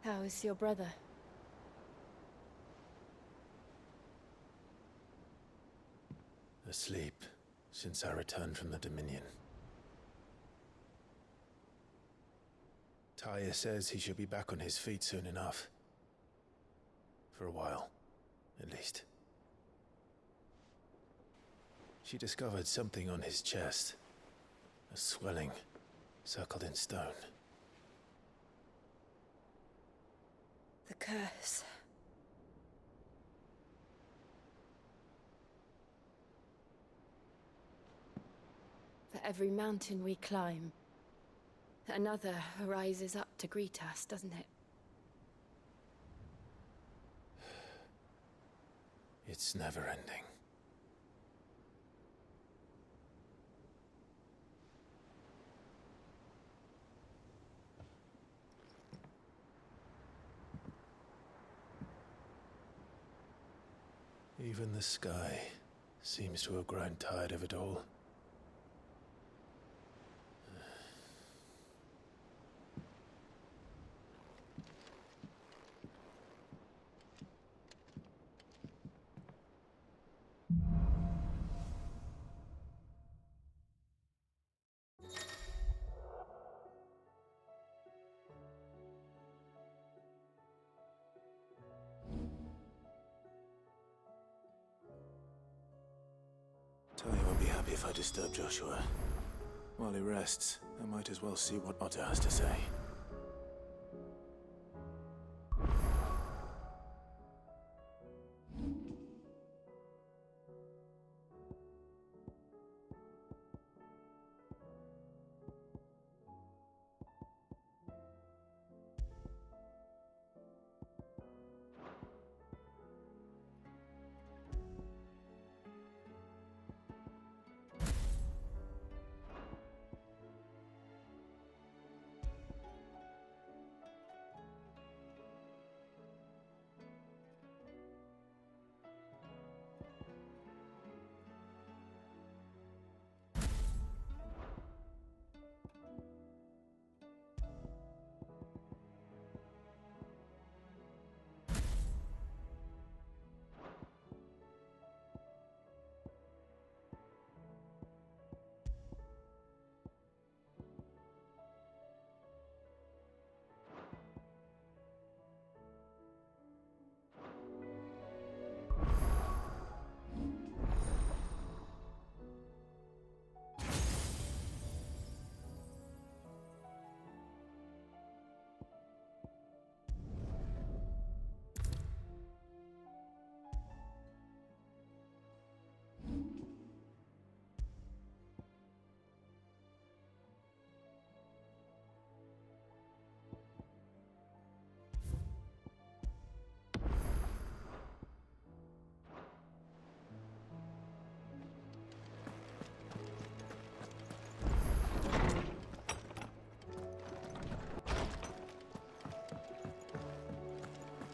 How is your brother? Asleep since I returned from the Dominion. Taya says he should be back on his feet soon enough. For a while, at least. She discovered something on his chest. A swelling, circled in stone. The curse. For every mountain we climb, another rises up to greet us, doesn't it? It's never ending. Even the sky seems to have grown tired of it all. Tony won't be happy if I disturb Joshua. While he rests, I might as well see what Otto has to say.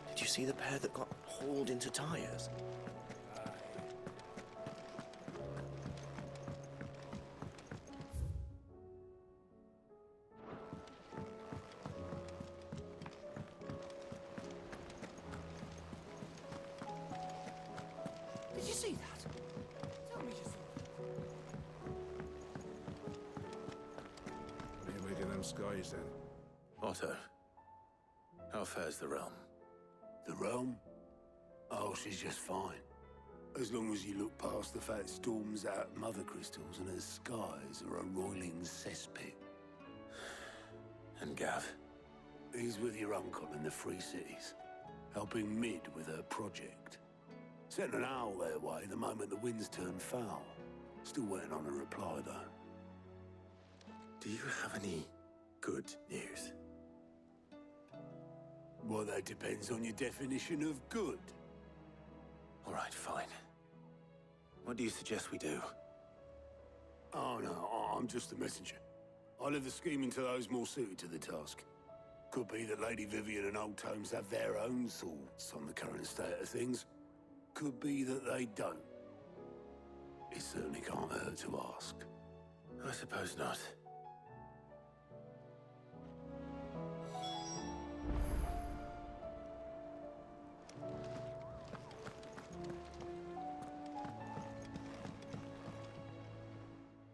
Did you see the pair that got hauled into tires? Did you see that? Tell me you saw it. Maybe to them skies then. Otto, how fares the realm? The realm? Oh, she's just fine. As long as you look past the fat storms out mother crystals and her skies are a roiling cesspit. And Gav? He's with your uncle in the Free Cities, helping Mid with her project. Sent an owl their way the moment the winds turned foul. Still waiting on a reply, though. Do you have any good news? Well, that depends on your definition of good. All right, fine. What do you suggest we do? Oh, no, I'm just a messenger. I leave the scheming to those more suited to the task. Could be that Lady Vivian and Old Tomes have their own thoughts on the current state of things. Could be that they don't. It certainly can't hurt to ask. I suppose not.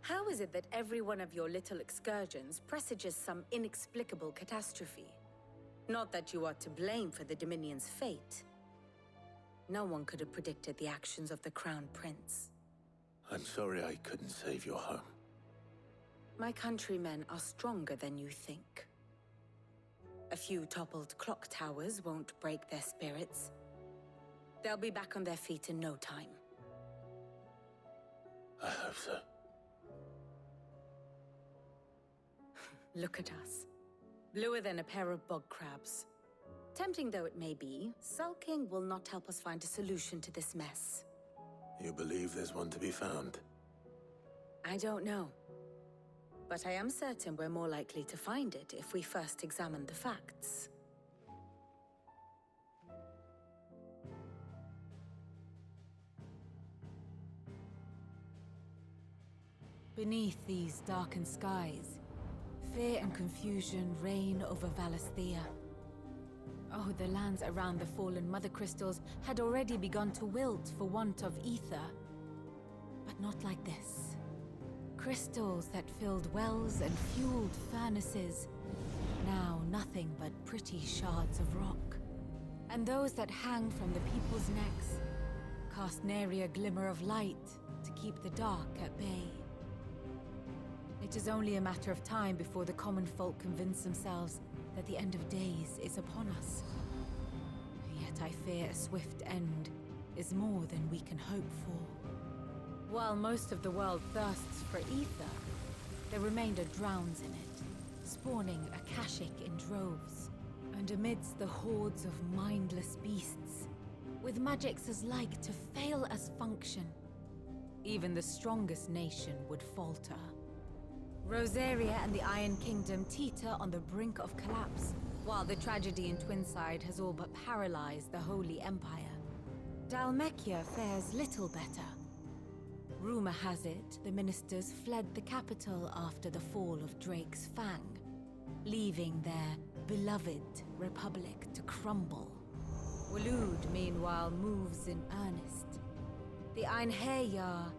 How is it that every one of your little excursions presages some inexplicable catastrophe? Not that you are to blame for the Dominion's fate. No one could have predicted the actions of the Crown Prince. I'm sorry I couldn't save your home. My countrymen are stronger than you think. A few toppled clock towers won't break their spirits. They'll be back on their feet in no time. I hope so. Look at us. Bluer than a pair of bog crabs. Tempting though it may be, sulking will not help us find a solution to this mess. You believe there's one to be found? I don't know. But I am certain we're more likely to find it if we first examine the facts. Beneath these darkened skies, fear and confusion reign over Valisthea. Oh, the lands around the fallen Mother Crystals had already begun to wilt for want of ether. But not like this. Crystals that filled wells and fueled furnaces. Now nothing but pretty shards of rock. And those that hang from the people's necks cast nary a glimmer of light to keep the dark at bay. It is only a matter of time before the common folk convince themselves that the end of days is upon us. Yet I fear a swift end is more than we can hope for. While most of the world thirsts for ether, the remainder drowns in it, spawning Akashic in droves. And amidst the hordes of mindless beasts, with magics as like to fail as function, even the strongest nation would falter. Rosaria and the Iron Kingdom teeter on the brink of collapse, while the tragedy in Twinside has all but paralyzed the Holy Empire. Dalmekia fares little better. Rumor has it the ministers fled the capital after the fall of Drake's Fang, leaving their beloved republic to crumble. Waloed, meanwhile, moves in earnest. The Einherjar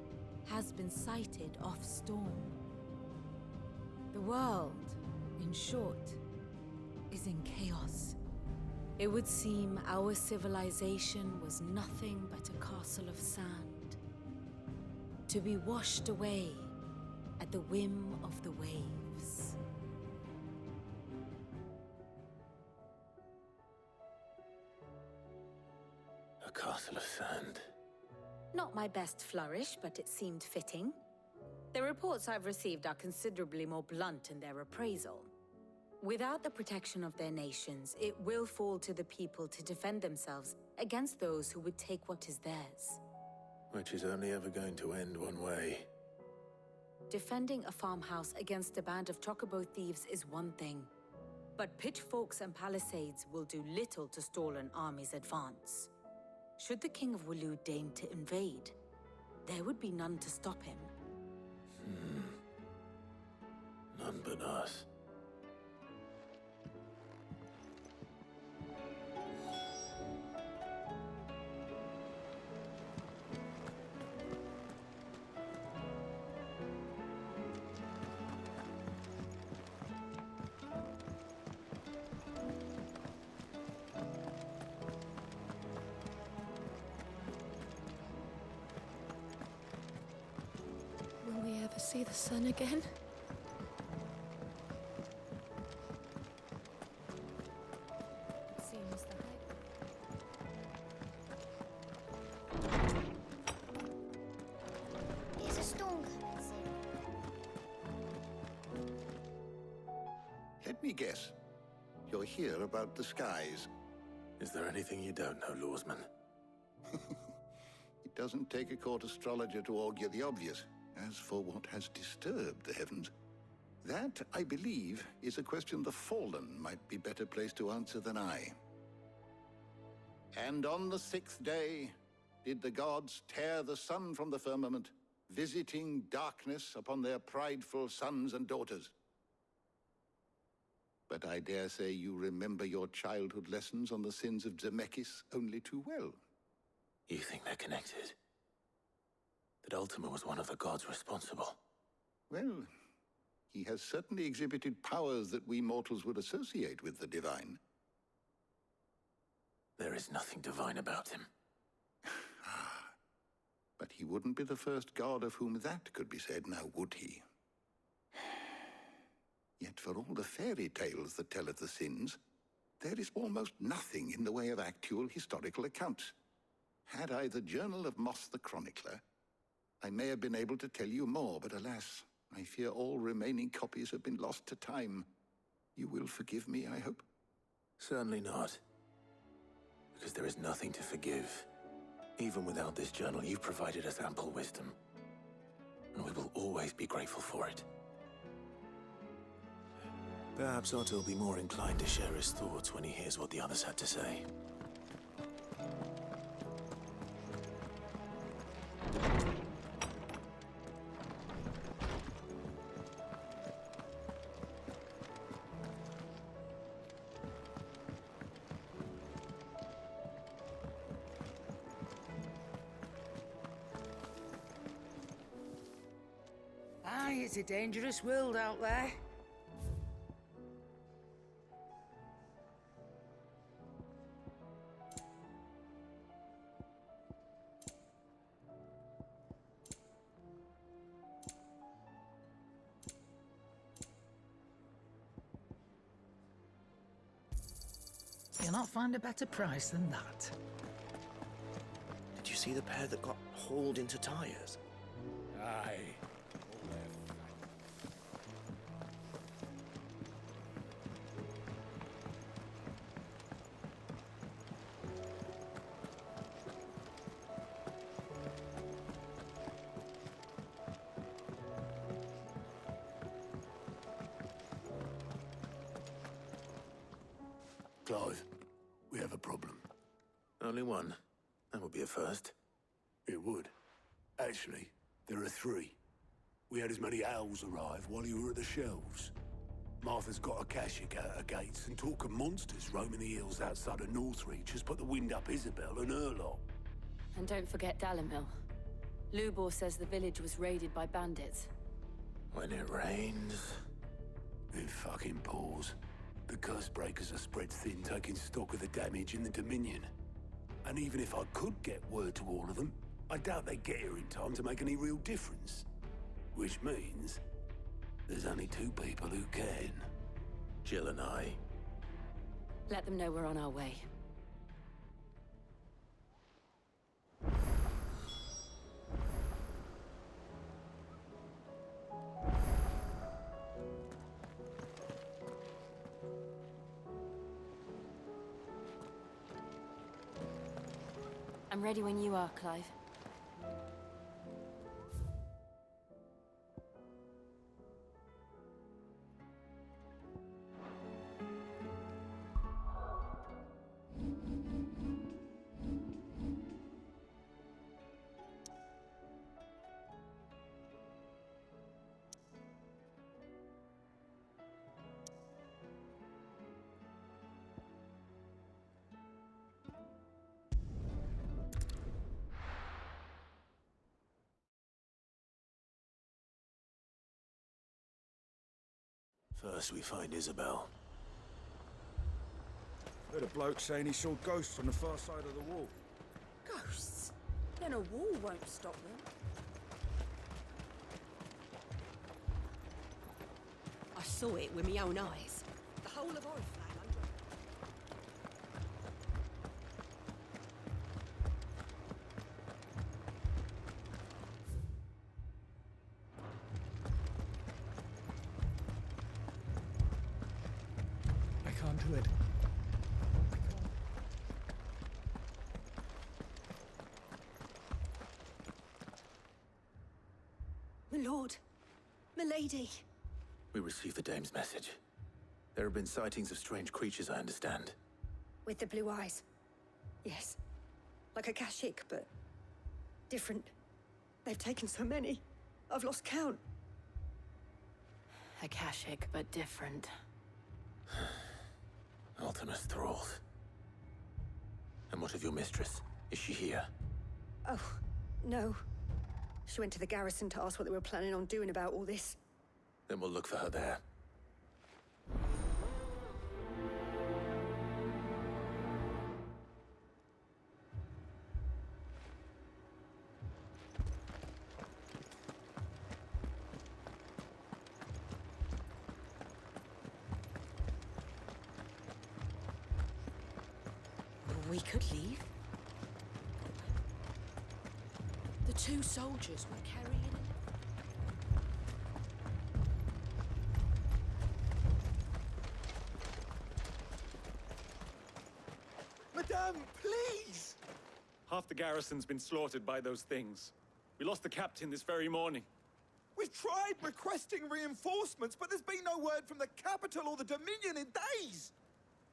has been sighted off-storm. The world, in short, is in chaos. It would seem our civilization was nothing but a castle of sand, to be washed away at the whim of the waves. A castle of sand. Not my best flourish, but it seemed fitting. The reports I've received are considerably more blunt in their appraisal. Without the protection of their nations, it will fall to the people to defend themselves against those who would take what is theirs. Which is only ever going to end one way. Defending a farmhouse against a band of chocobo thieves is one thing, but pitchforks and palisades will do little to stall an army's advance. Should the King of Waloed deign to invade, there would be none to stop him. None but us. Will we ever see the sun again? Seems that. There's a storm coming soon. Let me guess. You're here about the skies. Is there anything you don't know, Lawsman? It doesn't take a court astrologer to augur the obvious. As for what has disturbed the heavens, that, I believe, is a question the Fallen might be better placed to answer than I. And on the 6th day, did the gods tear the sun from the firmament, visiting darkness upon their prideful sons and daughters. But I dare say you remember your childhood lessons on the sins of Zemeckis only too well. You think they're connected? That Ultima was one of the gods responsible? Well, he has certainly exhibited powers that we mortals would associate with the divine. There is nothing divine about him. But he wouldn't be the first god of whom that could be said, now would he? Yet for all the fairy tales that tell of the sins, there is almost nothing in the way of actual historical accounts. Had I the Journal of Moss the Chronicler, I may have been able to tell you more, but alas, I fear all remaining copies have been lost to time. You will forgive me, I hope? Certainly not. Because there is nothing to forgive. Even without this journal, you've provided us ample wisdom. And we will always be grateful for it. Perhaps Otto will be more inclined to share his thoughts when he hears what the others had to say. Aye, it's a dangerous world out there. You'll not find a better price than that. Did you see the pair that got hauled into tires? Aye. Clive, we have a problem. Only one. That would be a first. It would. Actually, there are three. We had as many owls arrive while you were at the shelves. Martha's got a Kashik out her gates, and talk of monsters roaming the hills outside of Northreach has put the wind up Isabel and her lot. And don't forget Dalimil. Lubor says the village was raided by bandits. When it rains... It fucking pours. The curse breakers are spread thin, taking stock of the damage in the Dominion. And even if I could get word to all of them, I doubt they'd get here in time to make any real difference. Which means there's only two people who can. Jill and I. Let them know we're on our way. I'm ready when you are, Clive. First we find Isabel. Heard a bloke saying he saw ghosts on the far side of the wall. Ghosts? Then a wall won't stop them. I saw it with my own eyes. The whole of Oriflamme under... I can't do it. My lord. My lady. We received the dame's message. There have been sightings of strange creatures, I understand. With the blue eyes. Yes. Like a Kashik, but... different. They've taken so many. I've lost count. Akashic, but different. Ultimus thralls. And what of your mistress? Is she here? Oh, no. She went to the garrison to ask what they were planning on doing about all this. Then we'll look for her there. We could leave. The two soldiers were carrying it. Madame, please! Half the garrison's been slaughtered by those things. We lost the captain this very morning. We've tried requesting reinforcements, but there's been no word from the capital or the Dominion in days!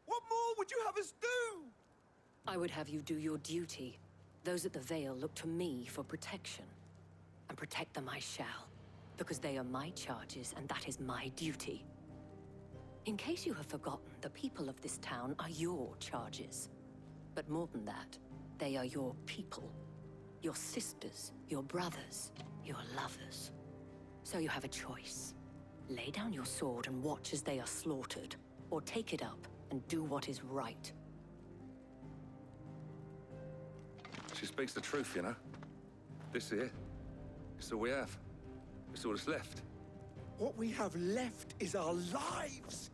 What more would you have us do? I would have you do your duty. Those at the Vale look to me for protection. And protect them I shall. Because they are my charges, and that is my duty. In case you have forgotten, the people of this town are your charges. But more than that, they are your people. Your sisters, your brothers, your lovers. So you have a choice. Lay down your sword and watch as they are slaughtered. Or take it up and do what is right. She speaks the truth, you know. This here, it's all we have. It's all that's left. What we have left is our lives!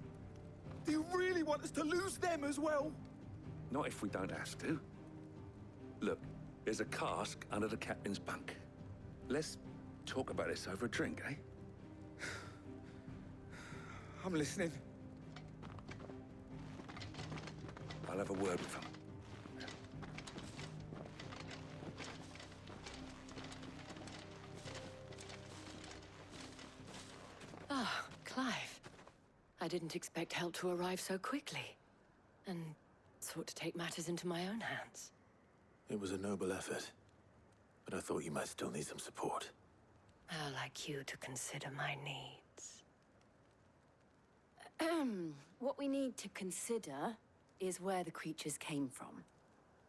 Do you really want us to lose them as well? Not if we don't have to. Look, there's a cask under the captain's bunk. Let's talk about this over a drink, eh? I'm listening. I'll have a word with him. Ah, Clive. I didn't expect help to arrive so quickly. And sought to take matters into my own hands. It was a noble effort, but I thought you might still need some support. How like you to consider my needs. What we need to consider is where the creatures came from.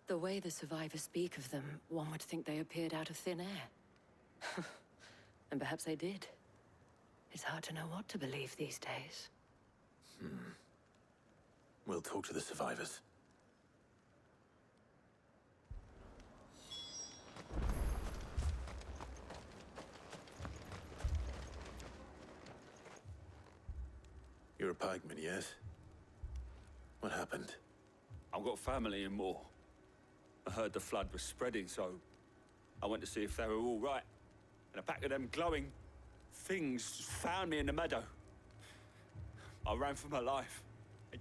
The way the survivors speak of them, one would think they appeared out of thin air. And perhaps they did. It's hard to know what to believe these days. We'll talk to the survivors. You're a pikeman, yes? What happened? I've got family in Moor. I heard the flood was spreading, so I went to see if they were all right. And a pack of them glowing things found me in the meadow. I ran for my life. I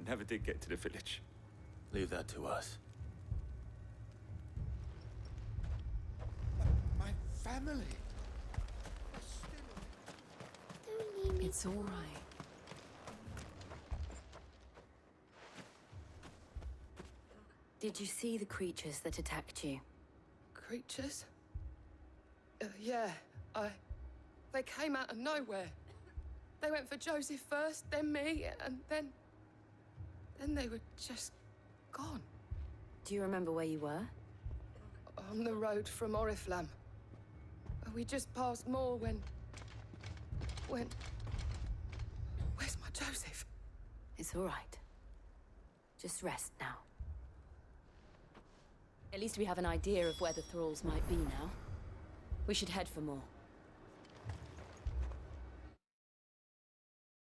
never did get to the village. Leave that to us. My family. It's all right. Did you see the creatures that attacked you? Creatures? Yeah, They came out of nowhere. They went for Joseph first, then me, and then they were just gone. Do you remember where you were? On the road from Oriflamme. We just passed Moor when... Where's my Joseph? It's all right. Just rest now. At least we have an idea of where the thralls might be now. We should head for more.